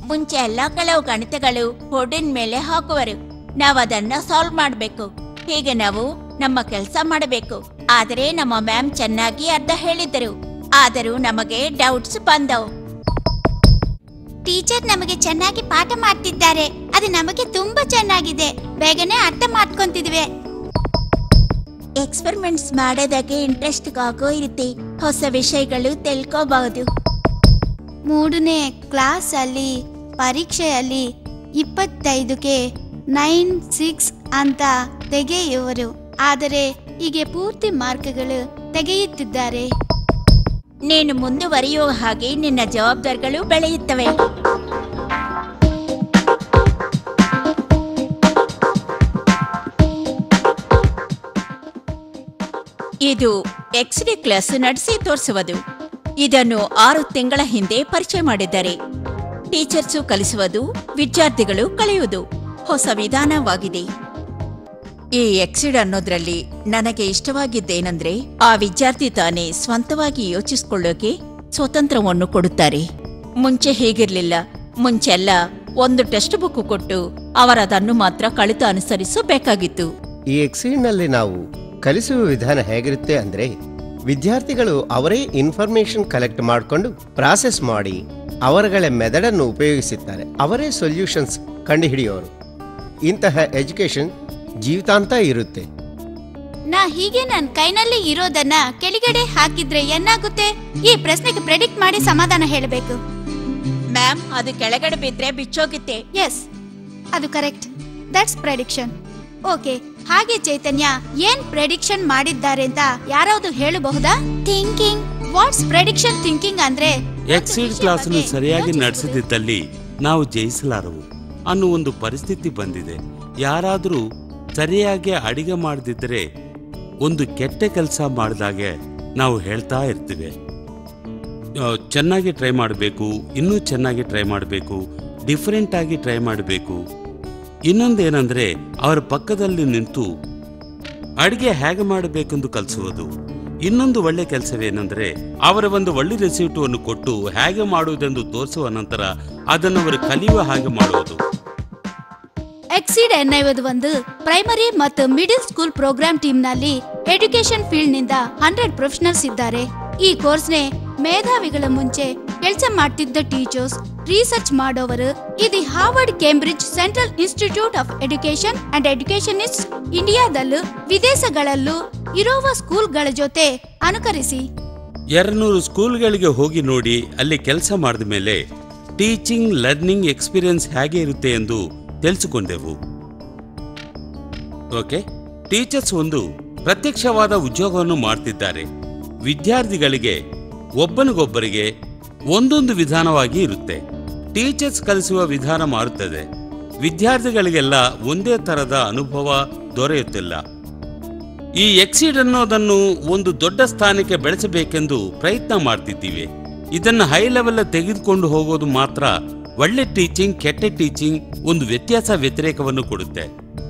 ಮುಂಚೆ ಎಲ್ಲ ಕೆಲವು ಗಣಿತಗಳು ಬೋರ್ಡಿನ ಮೇಲೆ ಹಾಕುವರು. ನಾವದನ್ನ ಸಾಲ್ವ್ ಮಾಡಬೇಕು. ಹೀಗೆ ನಾವು ನಮ್ಮ ಕೆಲಸ ಮಾಡಬೇಕು. ಆದರೆ ನಮ್ಮ ಮ್ಯಾಮ್ ಚೆನ್ನಾಗಿ ಅರ್ಥ ಹೇಳಿದ್ದರು. ಆದರೂ ನಮಗೆ ಡೌಟ್ಸ್ ಬಂದವು. ಟೀಚರ್ ನಮಗೆ ಚೆನ್ನಾಗಿ ಪಾಠ ಮಾಡ್ತಿದ್ದಾರೆ. ಅದು ನಮಗೆ ತುಂಬಾ ಚೆನ್ನಾಗಿದೆ. ಬೇಗನೆ ಅರ್ಥ ಮಾಡ್ಕೊಂತಿದ್ವಿ. ಎಕ್ಸ್ಪೆರಿಮೆಂಟ್ಸ್ ಮಾಡೋದಕ್ಕೆ ಇಂಟ್ರೆಸ್ಟ್ ಆಗೋ ಇರುತ್ತೆ. ಹೊಸ ವಿಷಯಗಳು ತಿಳ್ಕೋಬಹುದು. 3ನೇ ಕ್ಲಾಸ್ ಅಲ್ಲಿ ಪರೀಕ್ಷೆಯಲ್ಲಿ 25ಕ್ಕೆ 96 ಅಂತ ತೆಗೆಯುವರು. ಆದರೆ ಹೀಗೆ ಪೂರ್ತಿ ಮಾರ್ಕ್ಗಳು ತೆಗೆಯುತ್ತಿದ್ದಾರೆ. ನೀನು ಮುಂದುವರಿಯುವ ಹಾಗೆ ನಿನ್ನ ಜವಾಬ್ದಾರಿಗಳು ಬೆಳೆಯುತ್ತವೆ. ಇದು XD ಕ್ಲಾಸ್ ನಡೆಸಿ ತೋರಿಸುವುದು. ಇದನ್ನು 6 ತಿಂಗಳ ಹಿಂದೆ ಪರಿಚಯ ಮಾಡಿದ್ದಾರೆ. ಟೀಚರ್ಸು ಕಲಿಸುವುದು, ವಿದ್ಯಾರ್ಥಿಗಳು ಕಲಿಯುವುದು ಹೊಸ ವಿಧಾನವಾಗಿದೆ. ಈ XD ಅನ್ನೋದ್ರಲ್ಲಿ ನನಗೆ ಇಷ್ಟವಾಗಿದ್ದೇನೆಂದ್ರೆ ಆ ವಿದ್ಯಾರ್ಥಿ ತಾನೇ ಸ್ವಂತವಾಗಿ ಯೋಚಿಸಿಕೊಳ್ಳೋಕೆ ಸ್ವಾತಂತ್ರ್ಯವನ್ನು ಕೊಡುತ್ತಾರೆ. ಮುಂಚೆ ಹೀಗಿರ್ಲಿಲ್ಲ. ಮುಂಚೆಲ್ಲ ಒಂದು ಟೆಕ್ಸ್ಟ್ ಬುಕ್ ಕೊಟ್ಟು ಅವರದನ್ನು ಮಾತ್ರ ಕಲಿತ ಅನುಸರಿಸಬೇಕಾಗಿತ್ತು. ಈ XD ನಾವು ಕಲಿಸುವ ವಿಧಾನ ಹೇಗಿರುತ್ತೆ ಅಂದ್ರೆ, ವಿದ್ಯಾರ್ಥಿಗಳು ಅವರೇ ಇನ್ಫಾರ್ಮೇಶನ್ ಕಲೆಕ್ಟ್ ಮಾಡಿಕೊಂಡು ಪ್ರಾಸೆಸ್ ಮಾಡಿ ಅವರುಗಳ ಮೆಥಡನ್ನು ಉಪಯೋಗಿಸುತ್ತಾರೆ. ಅವರೇ ಸೊಲ್ಯೂಷನ್ಸ್ ಕಂಡುಹಿಡಿಯೋರು. ಇಂತಹ ಎಜುಕೇಶನ್ ಜೀವಿತಾಂತ ಇರುತ್ತೆ. ಹೀಗೆ ನನ್ನ ಕೈನಲ್ಲಿ ಇರೋದನ್ನ ಕೆಳಗಡೆ ಹಾಕಿದ್ರೆ ಏನಾಗುತ್ತೆ? ಈ ಪ್ರಶ್ನೆಗೆ ಪ್ರೆಡಿಕ್ಟ್ ಮಾಡಿ ಸಮಾಧಾನ ಹೇಳಬೇಕು. ಮ್ಯಾಮ್, ಅದು ಕೆಳಗಡೆ ಬಿದ್ರೆ ಬಿಚ್ಚೋಗುತ್ತೆ. ಎಸ್, ಅದು ಕರೆಕ್ಟ್. That's prediction. ಓಕೆ, ಹಾಗೆ ಚೈತನ್ಯ ಏನ್ ಪ್ರೆಡಿಕ್ಷನ್ ಮಾಡಿದ್ದಾರೆ ಅಂತ ಯಾರಾவது ಹೇಳಬಹುದಾ? ಥಿಂಕಿಂಗ್. ವಾಟ್ಸ್ ಪ್ರೆಡಿಕ್ಷನ್ ಥಿಂಕಿಂಗ್ ಅಂದ್ರೆ? XD ಕ್ಲಾಸ್ ಅನ್ನು ಸರಿಯಾಗಿ ನಡೆಸದಿದ್ದಲ್ಲಿ ನಾವು ಜಯಿಸಲಾರವು ಅನ್ನೋ ಒಂದು ಪರಿಸ್ಥಿತಿ ಬಂದಿದೆ. ಯಾರಾದರೂ ಸರಿಯಾಗಿ ಅಡಿಗೆ ಮಾಡದಿದ್ದರೆ ಒಂದು ಕೆಟ್ಟ ಕೆಲಸ ಮಾಡಿದಾಗೆ ನಾವು ಹೇಳ್ತಾ ಇರ್ತೀವಿ. ಚೆನ್ನಾಗಿ ಟ್ರೈ ಮಾಡಬೇಕು, ಇನ್ನೂ ಚೆನ್ನಾಗಿ ಟ್ರೈ ಮಾಡಬೇಕು, ಡಿಫರೆಂಟ್ ಆಗಿ ಟ್ರೈ ಮಾಡಬೇಕು. ಇನ್ನೊಂದೇನೆಂದರೆ ಅವರ ಪಕ್ಕದಲ್ಲಿ ನಿಂತು ಅಡಿಗೆ ಹೇಗೆ ಮಾಡಬೇಕೆಂದು ಕಲಿಸುವುದು. ಇನ್ನೊಂದು ಒಳ್ಳೆ ಕೆಲಸವೇನೆಂದರೆ ಅವರ ಒಂದು ಒಳ್ಳೆ ರೆಸಿಪಿಯನ್ನು ಕೊಟ್ಟು ಹೇಗೆ ಮಾಡುವುದೆಂದು ತೋರಿಸುವ ನಂತರ ಅದನ್ನು ಅವರು ಕಲಿಯುವ ಹಾಗೆ ಮಾಡುವುದು. XD ಎನ್ನುವುದು ಒಂದು ಪ್ರೈಮರಿ ಮತ್ತು ಮಿಡಿಲ್ ಸ್ಕೂಲ್ ಪ್ರೋಗ್ರಾಮ್ ಟೀಮ್ನಲ್ಲಿ ಎಜುಕೇಶನ್ ಫೀಲ್ಡ್ ನಿಂದ 100 ಪ್ರೊಫೆಷನಲ್ಸ್ ಇದ್ದಾರೆ. ಈ ಕೋರ್ಸ್ನೆ ಮೇಧಾವಿಗಳ ಮುಂಚೆ ಕೆಲಸ ಮಾಡ್ತಿದ್ದ ಟೀಚರ್ಸ್, ರಿಸರ್ಚ್ ಮಾಡೋವರು, ಇದು Harvard, Cambridge, central institute of education and educationist ಇಂಡಿಯಾದಲ್ಲೂ ವಿದೇಶಗಳಲ್ಲೂ ಇರುವ ಸ್ಕೂಲ್ಗಳ ಜೊತೆ ಅನುಕರಿಸಿ 200 ಸ್ಕೂಲ್ಗಳಿಗೆ ಹೋಗಿ ನೋಡಿ ಅಲ್ಲಿ ಕೆಲಸ ಮಾಡಿದ ಮೇಲೆ ಟೀಚಿಂಗ್ ಲರ್ನಿಂಗ್ ಎಕ್ಸ್ಪೀರಿಯನ್ಸ್ ಹೇಗೆ ಇರುತ್ತೆ ಎಂದು ತಿಳಿಸಿಕೊಂಡೆವು. ಓಕೆ, ಟೀಚರ್ಸ್ ಒಂದು ಪ್ರತ್ಯಕ್ಷವಾದ ಉದ್ಯೋಗವನ್ನು ಮಾಡ್ತಿದ್ದಾರೆ. ವಿದ್ಯಾರ್ಥಿಗಳಿಗೆ ಒಬ್ಬನಿಗೊಬ್ಬರಿಗೆ ಒಂದೊಂದು ವಿಧಾನವಾಗಿ ಇರುತ್ತೆ. ಟೀಚರ್ಸ್ ಕಲಿಸುವ ವಿಧಾನ ಮಾರುತ್ತದೆ. ವಿದ್ಯಾರ್ಥಿಗಳಿಗೆಲ್ಲ ಒಂದೇ ತರದ ಅನುಭವ ದೊರೆಯುತ್ತಿಲ್ಲ. ಈ XD ಅನ್ನೋದನ್ನು ಒಂದು ದೊಡ್ಡ ಸ್ಥಾನಕ್ಕೆ ಬೆಳೆಸಬೇಕೆಂದು ಪ್ರಯತ್ನ ಮಾಡ್ತಿದ್ದೀವಿ. ಇದನ್ನು ಹೈ ಲೆವೆಲ್ ತೆಗೆದುಕೊಂಡು ಹೋಗೋದು ಮಾತ್ರ ಒಳ್ಳೆ ಟೀಚಿಂಗ್, ಕೆಟ್ಟ ಟೀಚಿಂಗ್ ಒಂದು ವ್ಯತ್ಯಾಸವನ್ನು ಕೊಡುತ್ತೆ.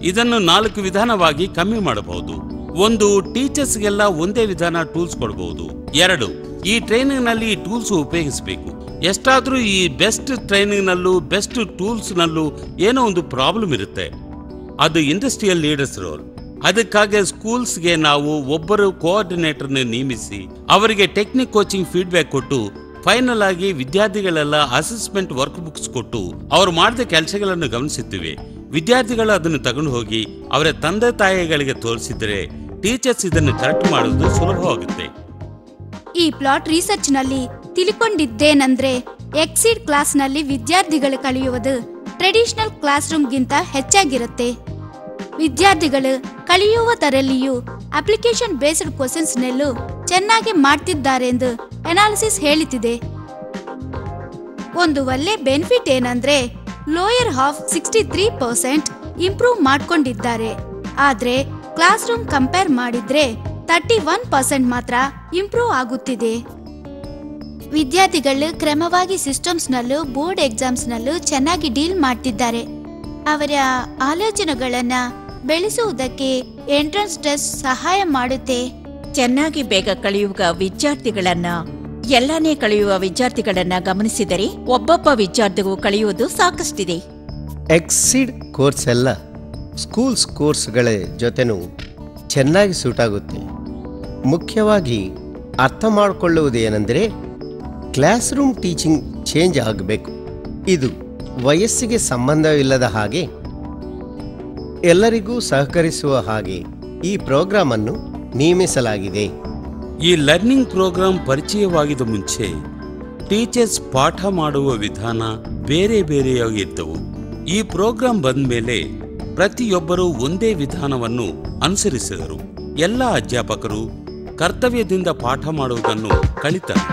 ಇದನ್ನು 4 ವಿಧಾನವಾಗಿ ಕಮ್ಮಿ ಮಾಡಬಹುದು. 1, ಟೀಚರ್ಸ್ಗೆಲ್ಲ ಒಂದೇ ವಿಧಾನ ಟೂಲ್ಸ್ ಕೊಡಬಹುದು. 2, ಈ ಟ್ರೈನಿಂಗ್ ನಲ್ಲಿ ಈ ಟೂಲ್ಸ್ ಉಪಯೋಗಿಸಬೇಕು. ಎಷ್ಟಾದ್ರೂ ಈ ಬೆಸ್ಟ್ ಟ್ರೈನಿಂಗ್ ನಲ್ಲೂ ಬೆಸ್ಟ್ ಟೂಲ್ಸ್ ನಲ್ಲೂ ಏನೋ ಒಂದು ಪ್ರಾಬ್ಲಮ್ ಇರುತ್ತೆ. ಅದು ಇಂಡಸ್ಟ್ರಿಯಲ್ ಲೀಡರ್ಸ್ ರೋಲ್. ಅದಕ್ಕಾಗಿ ಸ್ಕೂಲ್ಸ್ಗೆ ನಾವು ಒಬ್ಬರು ಕೋಆರ್ಡಿನೇಟರ್ನ ನೇಮಿಸಿ ಅವರಿಗೆ ಟೆಕ್ನಿಕ್ ಕೋಚಿಂಗ್ ಫೀಡ್ಬ್ಯಾಕ್ ಕೊಟ್ಟು ಫೈನಲ್ ಆಗಿ ವಿದ್ಯಾರ್ಥಿಗಳೆಲ್ಲ ಅಸೆಸ್ಮೆಂಟ್ ವರ್ಕ್ ಬುಕ್ಸ್ ಕೊಟ್ಟು ಅವರು ಮಾಡಿದ ಕೆಲಸಗಳನ್ನು ಗಮನಿಸುತ್ತೇವೆ. ವಿದ್ಯಾರ್ಥಿಗಳು ಅದನ್ನು ತಗೊಂಡು ಹೋಗಿ ಅವರ ತಂದೆ ತಾಯಿಗಳಿಗೆ ತೋರಿಸಿದರೆ ಟೀಚರ್ಸ್ ಇದನ್ನು ಕರೆಕ್ಟ್ ಮಾಡೋದು ಸುಲಭವಾಗುತ್ತೆ. ಈ ಪ್ಲಾಟ್ ರಿಸರ್ಚ್ ನಲ್ಲಿ ತಿಳ್ಕೊಂಡಿದ್ದೇನೆಂದ್ರೆ XD ಕ್ಲಾಸ್ ನಲ್ಲಿ ವಿದ್ಯಾರ್ಥಿಗಳು ಕಲಿಯುವುದು ಟ್ರೆಡಿಷನಲ್ ಕ್ಲಾಸ್ ರೂಮ್ ಗಿಂತ ಹೆಚ್ಚಾಗಿರುತ್ತೆ. ವಿದ್ಯಾರ್ಥಿಗಳು ಕಲಿಯುವುದರಲ್ಲಿಯೂ ಅಪ್ಲಿಕೇಶನ್ ಬೇಸ್ಡ್ ಕ್ವೆಶ್ಚನ್ಸ್ ನಲ್ಲೂ ಚೆನ್ನಾಗಿ ಮಾಡ್ತಿದ್ದಾರೆಂದು ಅನಾಲಿಸಿಸ್ ಹೇಳುತ್ತಿದೆ. ಒಂದು ಒಳ್ಳೆ ಬೆನಿಫಿಟ್ ಏನಂದ್ರೆ ಲೋಯರ್ ಹಾಫ್ 63% ಇಂಪ್ರೂವ್ ಮಾಡ್ಕೊಂಡಿದ್ದಾರೆ. ಆದ್ರೆ ಕ್ಲಾಸ್ ರೂಮ್ ಕಂಪೇರ್ ಮಾಡಿದ್ರೆ 31% ಮಾತ್ರ ಇಂಪ್ರೂವ್ ಆಗುತ್ತಿದೆ. ವಿದ್ಯಾರ್ಥಿಗಳು ಕ್ರಮವಾಗಿ ಸಿಸ್ಟಮ್ಸ್ ನಲ್ಲೂ ಬೋರ್ಡ್ ಎಕ್ಸಾಮ್ಸ್ ನಲ್ಲೂ ಚೆನ್ನಾಗಿ ಡೀಲ್ ಮಾಡ್ತಿದ್ದಾರೆ. ಅವರ ಆಲೋಚನೆಗಳನ್ನ ಬೆಳೆಸುವುದಕ್ಕೆ ಎಂಟ್ರೆನ್ಸ್ ಟೆಸ್ಟ್ ಸಹಾಯ ಮಾಡುತ್ತೆ. ಚೆನ್ನಾಗಿ ಬೇಗ ಕಲಿಯುವ ವಿದ್ಯಾರ್ಥಿಗಳನ್ನ ಎಲ್ಲಾನೇ ಕಳೆಯುವ ವಿದ್ಯಾರ್ಥಿಗಳನ್ನ ಗಮನಿಸಿದರೆ ಒಬ್ಬೊಬ್ಬ ವಿದ್ಯಾರ್ಥಿಗೂ ಕಳೆಯುವುದು ಸಾಕಷ್ಟಿದೆ. ಎಕ್ಸಿಡ್ ಕೋರ್ಸ್ ಎಲ್ಲ ಸ್ಕೂಲ್ಸ್ ಕೋರ್ಸ್ಗಳ ಜೊತೆನೂ ಚೆನ್ನಾಗಿ ಸೂಟ್ ಆಗುತ್ತೆ. ಮುಖ್ಯವಾಗಿ ಅರ್ಥ ಮಾಡಿಕೊಳ್ಳುವುದೇನೆಂದರೆ ಕ್ಲಾಸ್ ರೂಮ್ ಟೀಚಿಂಗ್ ಚೇಂಜ್ ಆಗಬೇಕು. ಇದು ವಯಸ್ಸಿಗೆ ಸಂಬಂಧವಿಲ್ಲದ ಹಾಗೆ ಎಲ್ಲರಿಗೂ ಸಹಕರಿಸುವ ಹಾಗೆ ಈ ಪ್ರೋಗ್ರಾಂ ಅನ್ನು ನೇಮಿಸಲಾಗಿದೆ. ಈ ಲರ್ನಿಂಗ್ ಪ್ರೋಗ್ರಾಂ ಪರಿಚಯವಾಗಿದ ಮುಂಚೆ ಟೀಚರ್ಸ್ ಪಾಠ ಮಾಡುವ ವಿಧಾನ ಬೇರೆ ಬೇರೆಯಾಗಿದ್ದವು. ಈ ಪ್ರೋಗ್ರಾಂ ಬಂದ ಮೇಲೆ ಪ್ರತಿಯೊಬ್ಬರೂ ಒಂದೇ ವಿಧಾನವನ್ನು ಅನುಸರಿಸಿದರು. ಎಲ್ಲ ಅಧ್ಯಾಪಕರು ಕರ್ತವ್ಯದಿಂದ ಪಾಠ ಮಾಡುವುದನ್ನು ಕಲಿತರು.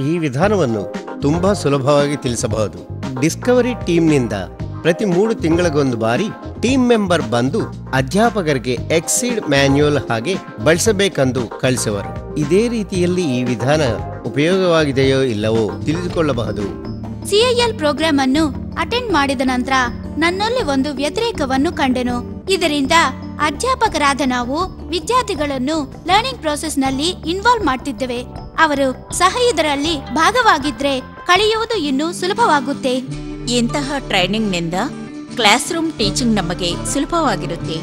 ಈ ವಿಧಾನವನ್ನು ತುಂಬಾ ಸುಲಭವಾಗಿ ತಿಳಿಸಬಹುದು. ಡಿಸ್ಕವರಿ ಟೀಮ್ನಿಂದ ಪ್ರತಿ 3 ತಿಂಗಳಿಗೊಂದು ಬಾರಿ ಟೀಮ್ ಮೆಂಬರ್ ಬಂದು ಅಧ್ಯಾಪಕರಿಗೆ ಎಕ್ಸಿಡ್ ಮ್ಯಾನ್ಯುಯಲ್ ಹಾಗೆ ಬಳಸಬೇಕೆಂದು ಕಳಿಸುವರು. ಇದೇ ರೀತಿಯಲ್ಲಿ ಈ ವಿಧಾನ ಉಪಯೋಗವಾಗಿದೆಯೋ ಇಲ್ಲವೋ ತಿಳಿದುಕೊಳ್ಳಬಹುದು. ಸಿಐಎಲ್ ಪ್ರೋಗ್ರಾಂ ಅನ್ನು ಅಟೆಂಡ್ ಮಾಡಿದ ನಂತರ ನನ್ನಲ್ಲಿ ಒಂದು ವ್ಯತಿರೇಕವನ್ನು ಕಂಡೆನು. ಇದರಿಂದ ಅಧ್ಯಾಪಕರಾದ ನಾವು ವಿದ್ಯಾರ್ಥಿಗಳನ್ನು ಲರ್ನಿಂಗ್ ಪ್ರೋಸೆಸ್ ನಲ್ಲಿ ಇನ್ವಾಲ್ವ್ ಮಾಡ್ತಿದ್ದೇವೆ. ಅವರು ಸಹ ಇದರಲ್ಲಿ ಭಾಗವಾಗಿದ್ರೆ ಕಲಿಯುವುದು ಇನ್ನೂ ಸುಲಭವಾಗುತ್ತೆ. ಇಂತಹ ಟ್ರೈನಿಂಗ್ನಿಂದ ಕ್ಲಾಸ್ ರೂಮ್ ಟೀಚಿಂಗ್ ನಮಗೆ ಸುಲಭವಾಗಿರುತ್ತೆ.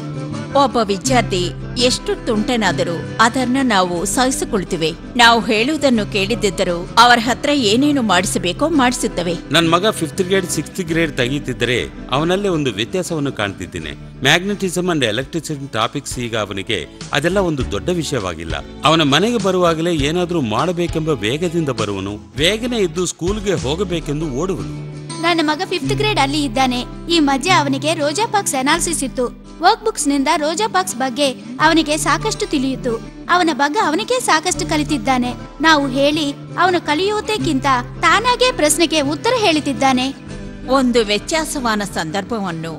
ಒಬ್ಬ ವಿದ್ಯಾರ್ಥಿ ಎಷ್ಟು ತುಂಟನಾದರೂ ಅದನ್ನ ನಾವು ಸಹಿಸಿಕೊಳ್ತೀವಿ. ನಾವು ಹೇಳುವುದನ್ನು ಕೇಳಿದ್ದರೂ ಅವರ ಹತ್ರ ಏನೇನು ಮಾಡಿಸಬೇಕೋ ಮಾಡಿಸುತ್ತವೆ. ನನ್ನ ಮಗ 5th ಗ್ರೇಡ್ 6th ಗ್ರೇಡ್ ತೆಗೀತಿದ್ದರೆ ಅವನಲ್ಲೇ ಒಂದು ವ್ಯತ್ಯಾಸವನ್ನು ಕಾಣ್ತಿದ್ದೇನೆ. ಮ್ಯಾಗ್ನೆಟಿಸಮ್ ಅಂಡ್ ಎಲೆಕ್ಟ್ರಿಸಿಟಿ ಟಾಪಿಕ್ಸ್ ಈಗ ಅವನಿಗೆ ಅದೆಲ್ಲ ಒಂದು ದೊಡ್ಡ ವಿಷಯವಾಗಿಲ್ಲ. ಅವನ ಮನೆಗೆ ಬರುವಾಗಲೇ ಏನಾದ್ರೂ ಮಾಡಬೇಕೆಂಬ ವೇಗದಿಂದ ಬರುವನು. ಬೇಗನೆ ಇದ್ದು ಸ್ಕೂಲ್ಗೆ ಹೋಗಬೇಕೆಂದು ಓಡುವನು. ನನ್ನ ಮಗ 5th ಗ್ರೇಡ್ ಅಲ್ಲಿ ಇದ್ದಾನೆ. ಈ ಮಧ್ಯೆ ಅವನಿಗೆ ರೋಜಾ ಪಾಕ್ಸ್ ಅನಾಲಿಸಿಸ್ ಇತ್ತು. ವರ್ಕ್ ಬುಕ್ಸ್ ನಿಂದ ರೋಜಾ ಪಾಕ್ಸ್ ಬಗ್ಗೆ ಅವನಿಗೆ ಸಾಕಷ್ಟು ತಿಳಿಯಿತು. ಅವನ ಬಗ್ಗೆ ಅವನಿಗೆ ಸಾಕಷ್ಟು ಕಲಿತಿದ್ದಾನೆ. ನಾವು ಹೇಳಿ ಅವನು ಕಲಿಯುವುದಕ್ಕಿಂತ ತಾನಾಗೇ ಪ್ರಶ್ನೆಗೆ ಉತ್ತರ ಹೇಳುತ್ತಿದ್ದಾನೆ. ಒಂದು ವ್ಯತ್ಯಾಸವಾದ ಸಂದರ್ಭವನ್ನು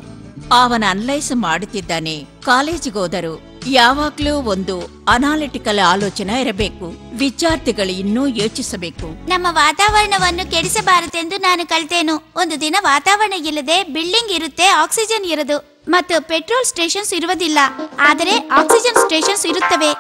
ಅವನ ಅನಲೈಸ್ ಮಾಡುತ್ತಿದ್ದಾನೆ. ಕಾಲೇಜಿಗೋದರು ಯಾವಾಗ್ಲೂ ಒಂದು ಅನಾಲಿಟಿಕಲ್ ಆಲೋಚನೆ ಇರಬೇಕು. ವಿದ್ಯಾರ್ಥಿಗಳು ಇನ್ನೂ ಯೋಚಿಸಬೇಕು. ನಮ್ಮ ವಾತಾವರಣವನ್ನು ಕೆಡಿಸಬಾರದೆಂದು ನಾನು ಕಲಿತೇನು. ಒಂದು ದಿನ ವಾತಾವರಣ ಇಲ್ಲದೆ ಬಿಲ್ಡಿಂಗ್ ಇರುತ್ತೆ, ಆಕ್ಸಿಜನ್ ಇರದು ಮತ್ತು ಪೆಟ್ರೋಲ್ ಸ್ಟೇಷನ್ಸ್ ಇರುವುದಿಲ್ಲ. ಆದರೆ ಆಕ್ಸಿಜನ್ ಸ್ಟೇಷನ್ಸ್ ಇರುತ್ತವೆ.